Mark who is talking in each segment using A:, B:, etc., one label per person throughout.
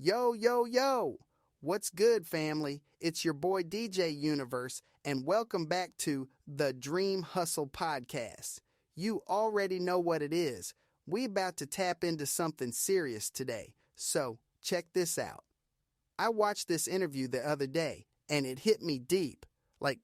A: Yo, yo, yo! What's good, family? It's your boy DJ Universe, and welcome back to the Dream Hustle Podcast. You already know what it is. We about to tap into something serious today, so check this out. I watched this interview the other day, and it hit me deep. Like,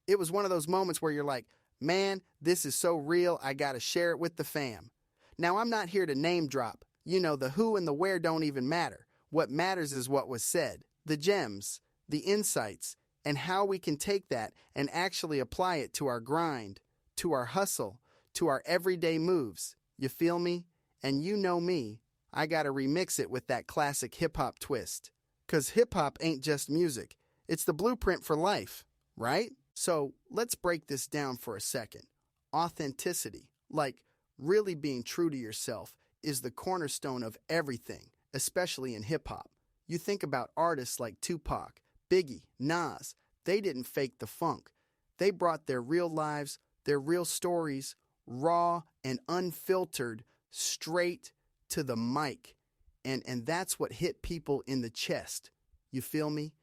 A: it was one of those moments where you're like, man, this is so real, I gotta share it with the fam. Now, I'm not here to name drop. You know, the who and the where don't even matter. What matters is what was said, the gems, the insights, and how we can take that and actually apply it to our grind, to our hustle, to our everyday moves. You feel me? And you know me, I gotta remix it with that classic hip-hop twist. 'Cause hip-hop ain't just music, it's the blueprint for life, right? So let's break this down for a second. Authenticity, like really being true to yourself, is the cornerstone of everything, especially in hip-hop. You think about artists like Tupac, Biggie, Nas. They didn't fake the funk. They brought their real lives, their real stories, raw and unfiltered, straight to the mic. And that's what hit people in the chest. You feel me?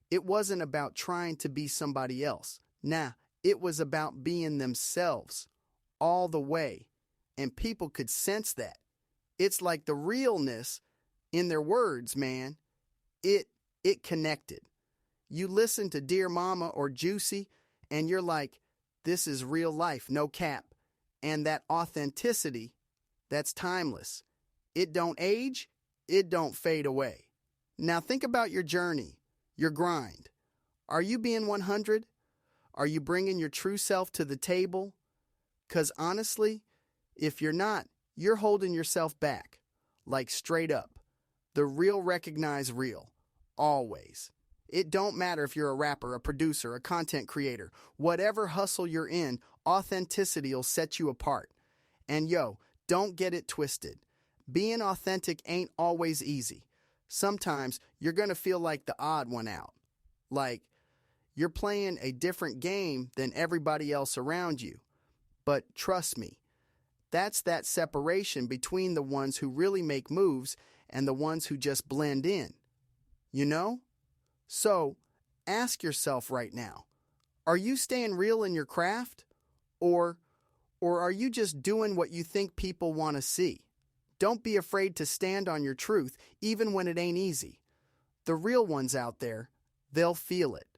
A: It wasn't about trying to be somebody else. Nah, it was about being themselves all the way. And people could sense that. It's like the realness in their words, man. It connected. You listen to Dear Mama or Juicy, and you're like, this is real life, no cap. And that authenticity, that's timeless. It don't age, it don't fade away. Now think about your journey, your grind. Are you being 100? Are you bringing your true self to the table? 'Cause honestly, if you're not, you're holding yourself back. Like straight up. The real recognize real. Always. It don't matter if you're a rapper, a producer, a content creator. Whatever hustle you're in, authenticity will set you apart. And yo, don't get it twisted. Being authentic ain't always easy. Sometimes you're gonna feel like the odd one out. Like you're playing a different game than everybody else around you. But trust me, that's that separation between the ones who really make moves and the ones who just blend in. You know? So, ask yourself right now, are you staying real in your craft? Or are you just doing what you think people want to see? Don't be afraid to stand on your truth, even when it ain't easy. The real ones out there, they'll feel it.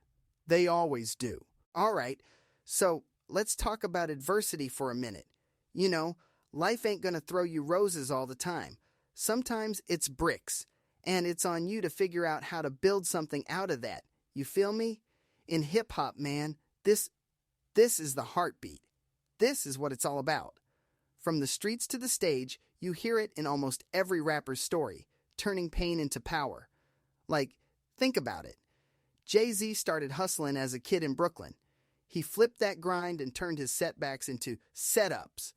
A: They always do. All right, so let's talk about adversity for a minute. You know, life ain't gonna throw you roses all the time. Sometimes it's bricks, and it's on you to figure out how to build something out of that. You feel me? In hip-hop, man, this is the heartbeat. This is what it's all about. From the streets to the stage, you hear it in almost every rapper's story, turning pain into power. Like, think about it. Jay-Z started hustling as a kid in Brooklyn. He flipped that grind and turned his setbacks into setups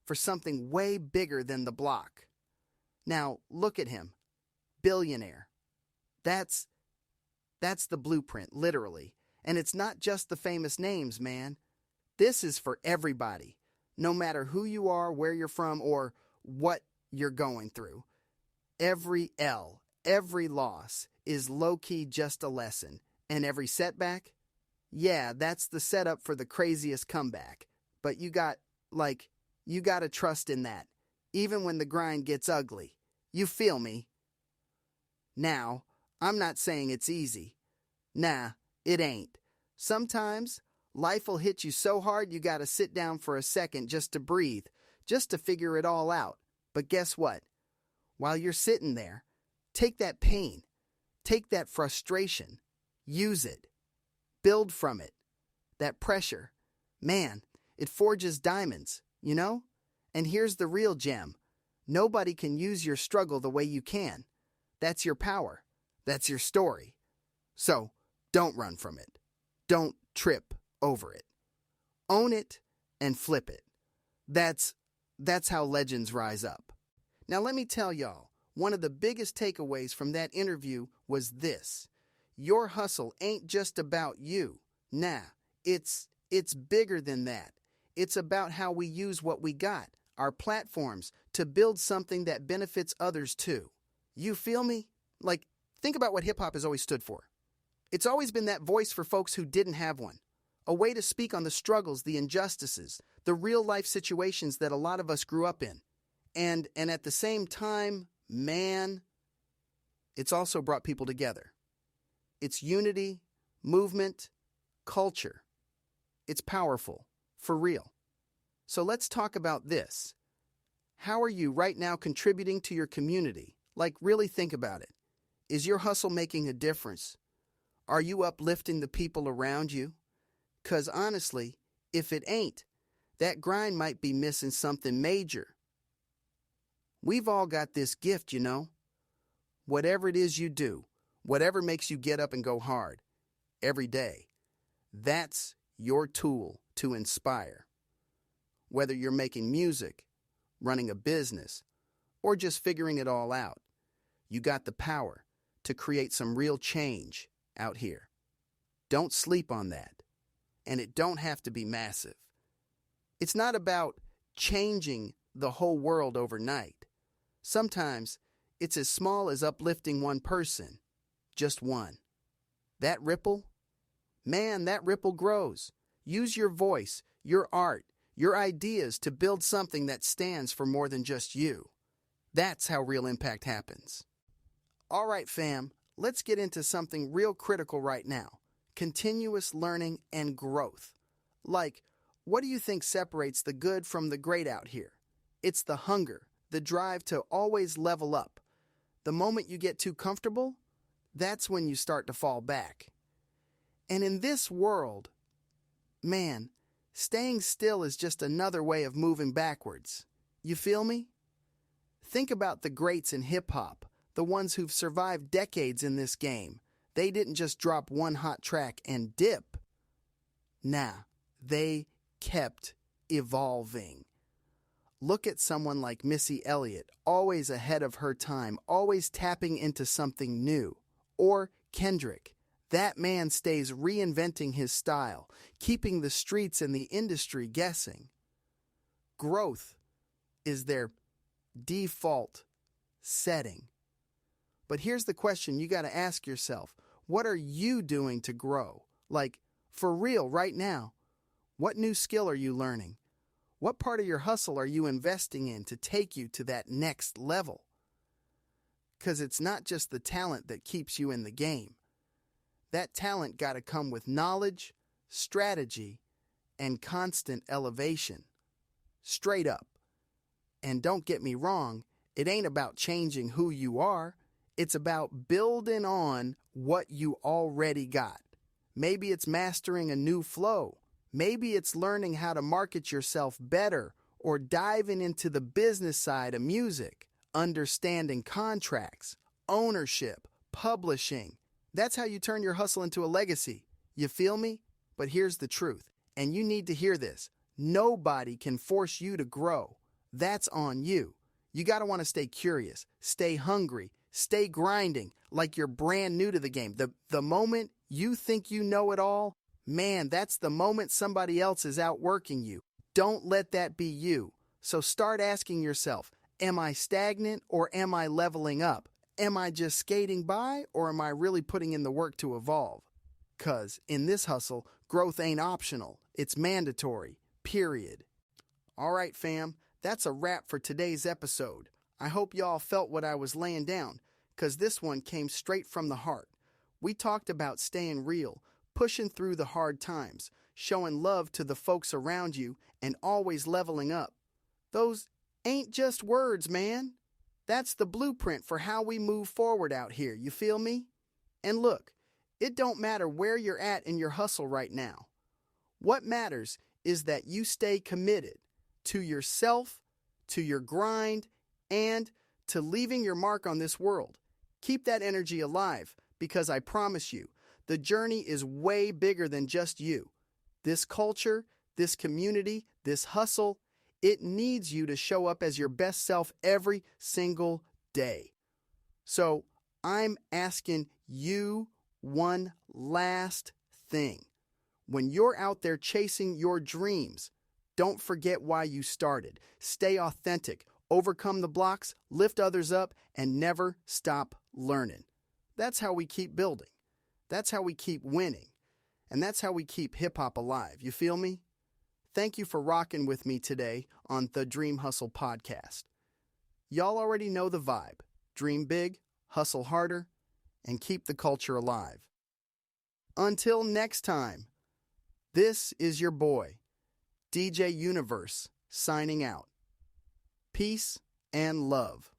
A: for something way bigger than the block. Now, look at him. Billionaire. That's the blueprint, literally. And it's not just the famous names, man. This is for everybody, no matter who you are, where you're from, or what you're going through. Every L, every loss is low-key just a lesson. And every setback, yeah, that's the setup for the craziest comeback. But you gotta trust in that, even when the grind gets ugly. You feel me? Now, I'm not saying it's easy. Nah, it ain't. Sometimes, life will hit you so hard you gotta sit down for a second just to breathe, just to figure it all out. But guess what? While you're sitting there, take that pain, take that frustration, use it, build from it. That pressure, man, it forges diamonds, you know? And here's the real gem. Nobody can use your struggle the way you can. That's your power. That's your story. So, don't run from it. Don't trip over it. Own it and flip it. That's how legends rise up. Now let me tell y'all, one of the biggest takeaways from that interview was this. Your hustle ain't just about you. Nah, it's bigger than that. It's about how we use what we got, our platforms, to build something that benefits others too. You feel me? Like, think about what hip-hop has always stood for. It's always been that voice for folks who didn't have one. A way to speak on the struggles, the injustices, the real-life situations that a lot of us grew up in. And at the same time, man, it's also brought people together. It's unity, movement, culture. It's powerful, for real. So let's talk about this. How are you right now contributing to your community? Like, really think about it. Is your hustle making a difference? Are you uplifting the people around you? 'Cause honestly, if it ain't, that grind might be missing something major. We've all got this gift, you know. Whatever it is you do, whatever makes you get up and go hard every day, that's your tool to inspire. Whether you're making music, running a business, or just figuring it all out, you got the power to create some real change out here. Don't sleep on that. And it don't have to be massive. It's not about changing the whole world overnight. Sometimes it's as small as uplifting one person, just one. That ripple, man, that ripple grows. Use your voice, your art, your ideas to build something that stands for more than just you. That's how real impact happens. All right, fam, let's get into something real critical right now. Continuous learning and growth. Like, what do you think separates the good from the great out here? It's the hunger, the drive to always level up. The moment you get too comfortable, that's when you start to fall back. And in this world, man, staying still is just another way of moving backwards. You feel me? Think about the greats in hip-hop, the ones who've survived decades in this game. They didn't just drop one hot track and dip. Nah, they kept evolving. Look at someone like Missy Elliott, always ahead of her time, always tapping into something new. Or Kendrick. That man stays reinventing his style, keeping the streets and the industry guessing. Growth is their default setting. But here's the question you got to ask yourself. What are you doing to grow? Like, for real, right now. What new skill are you learning? What part of your hustle are you investing in to take you to that next level? Because it's not just the talent that keeps you in the game. That talent got to come with knowledge, strategy, and constant elevation. Straight up. And don't get me wrong, it ain't about changing who you are. It's about building on what you already got. Maybe it's mastering a new flow. Maybe it's learning how to market yourself better or diving into the business side of music, understanding contracts, ownership, publishing. That's how you turn your hustle into a legacy. You feel me? But here's the truth, and you need to hear this. Nobody can force you to grow. That's on you. You got to want to stay curious, stay hungry, stay grinding like you're brand new to the game. The moment you think you know it all, man, that's the moment somebody else is outworking you. Don't let that be you. So start asking yourself, am I stagnant or am I leveling up? Am I just skating by or am I really putting in the work to evolve? 'Cause in this hustle, growth ain't optional. It's mandatory, period. All right, fam, that's a wrap for today's episode. I hope y'all felt what I was laying down, 'cause this one came straight from the heart. We talked about staying real, pushing through the hard times, showing love to the folks around you, and always leveling up. Those ain't just words, man. That's the blueprint for how we move forward out here, you feel me? And look, it don't matter where you're at in your hustle right now. What matters is that you stay committed to yourself, to your grind, and to leaving your mark on this world. Keep that energy alive, because I promise you, the journey is way bigger than just you. This culture, this community, this hustle, it needs you to show up as your best self every single day. So I'm asking you one last thing. When you're out there chasing your dreams, don't forget why you started. Stay authentic, overcome the blocks, lift others up, and never stop learning. That's how we keep building. That's how we keep winning. And that's how we keep hip-hop alive. You feel me? Thank you for rocking with me today on the Dream Hustle podcast. Y'all already know the vibe. Dream big, hustle harder, and keep the culture alive. Until next time, this is your boy, DJ Universe, signing out. Peace and love.